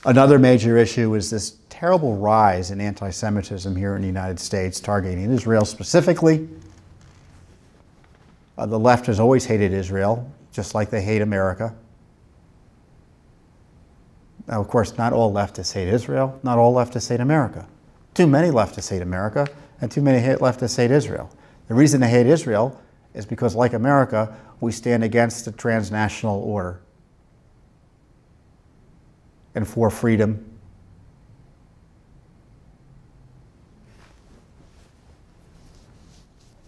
Another major issue is this terrible rise in anti-Semitism here in the United States, targeting Israel specifically. The left has always hated Israel, just like they hate America. Now, of course, not all leftists hate Israel, not all leftists hate America. Too many leftists hate America, and too many leftists hate Israel. The reason they hate Israel is because, like America, we stand against the transnational order and for freedom.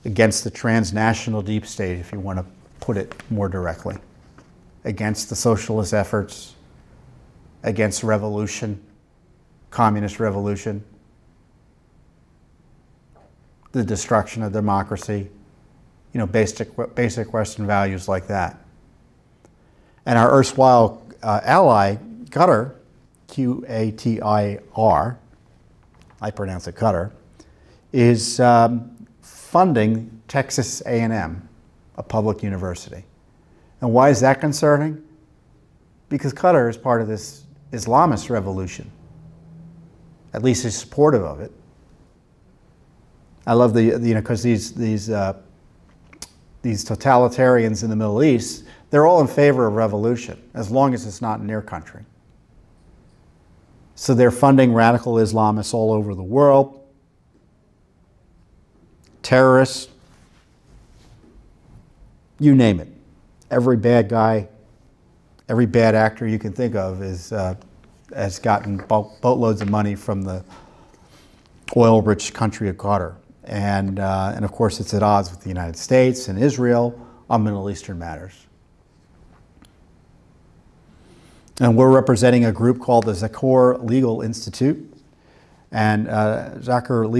Against the transnational deep state, if you want to put it more directly. Against the socialist efforts, against revolution, communist revolution, the destruction of democracy, you know, basic Western values like that. And our erstwhile ally, Qatar, Q-A-T-I-R, I pronounce it Qatar, is funding Texas A&M, a public university. And why is that concerning? Because Qatar is part of this Islamist revolution. At least is supportive of it. I love because these totalitarians in the Middle East, they're all in favor of revolution, as long as it's not in their country. So they're funding radical Islamists all over the world, terrorists, you name it. Every bad guy, every bad actor you can think of has gotten boatloads of money from the oil-rich country of Qatar. And of course, it's at odds with the United States and Israel on Middle Eastern matters. And we're representing a group called the Zakor Legal Institute and Zakor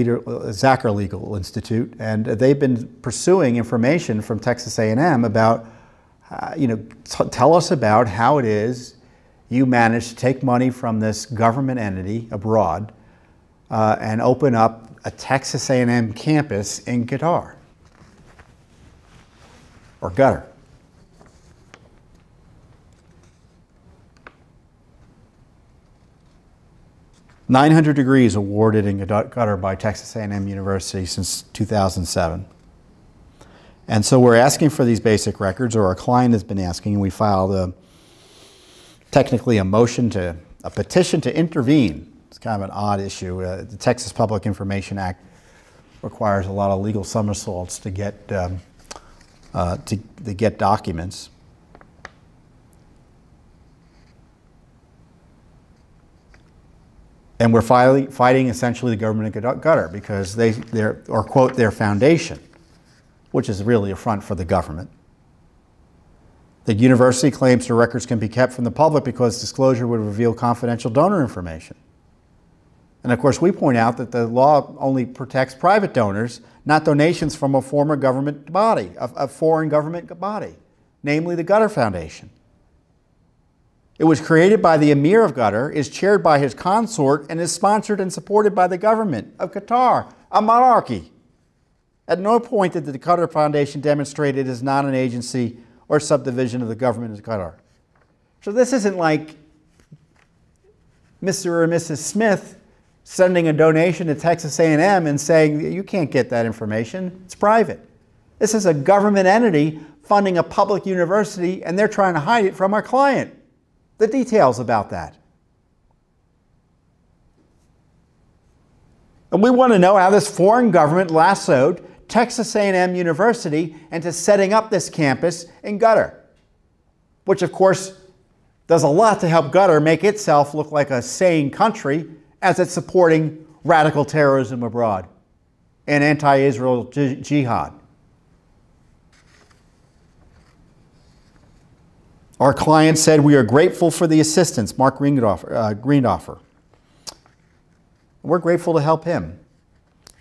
Legal Institute, and they've been pursuing information from Texas A&M about, tell us about how it is you managed to take money from this government entity abroad and open up a Texas A&M campus in Qatar, or Qatar. $900 degrees awarded in Qatar by Texas A&M University since 2007. And so we're asking for these basic records, or our client has been asking, and we filed technically a petition to intervene. It's kind of an odd issue. The Texas Public Information Act requires a lot of legal somersaults to get documents. And we're fighting essentially the government of Qatar because or quote, their foundation, which is really a front for the government. The university claims the records can be kept from the public because disclosure would reveal confidential donor information. And of course, we point out that the law only protects private donors, not donations from a former government body, a foreign government body, namely the Qatar Foundation. It was created by the Emir of Qatar, is chaired by his consort, and is sponsored and supported by the government of Qatar, a monarchy. At no point did the Qatar Foundation demonstrate it is not an agency or subdivision of the government of Qatar. So this isn't like Mr. or Mrs. Smith sending a donation to Texas A&M and saying, you can't get that information, it's private. This is a government entity funding a public university, and they're trying to hide it from our client. The details about that. And we want to know how this foreign government lassoed Texas A&M University into setting up this campus in Qatar, which of course does a lot to help Qatar make itself look like a sane country as it's supporting radical terrorism abroad and anti-Israel jihad. Our client said, we are grateful for the assistance, Mark Greendoffer. We're grateful to help him.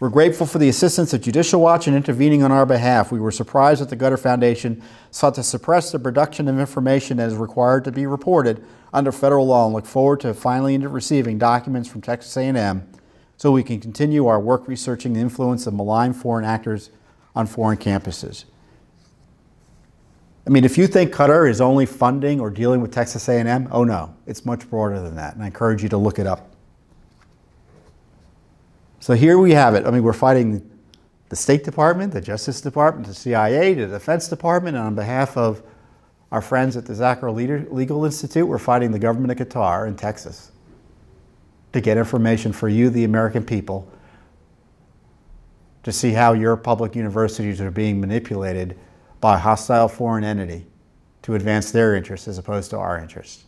We're grateful for the assistance of Judicial Watch in intervening on our behalf. We were surprised that the Qatar Foundation sought to suppress the production of information that is required to be reported under federal law, and look forward to finally receiving documents from Texas A&M so we can continue our work researching the influence of malign foreign actors on foreign campuses. I mean, if you think Qatar is only funding or dealing with Texas A&M, oh no, it's much broader than that, and I encourage you to look it up. So here we have it. I mean, we're fighting the State Department, the Justice Department, the CIA, the Defense Department, and on behalf of our friends at the Zachar Legal Institute, we're fighting the government of Qatar in Texas to get information for you, the American people, to see how your public universities are being manipulated by a hostile foreign entity to advance their interests as opposed to our interests.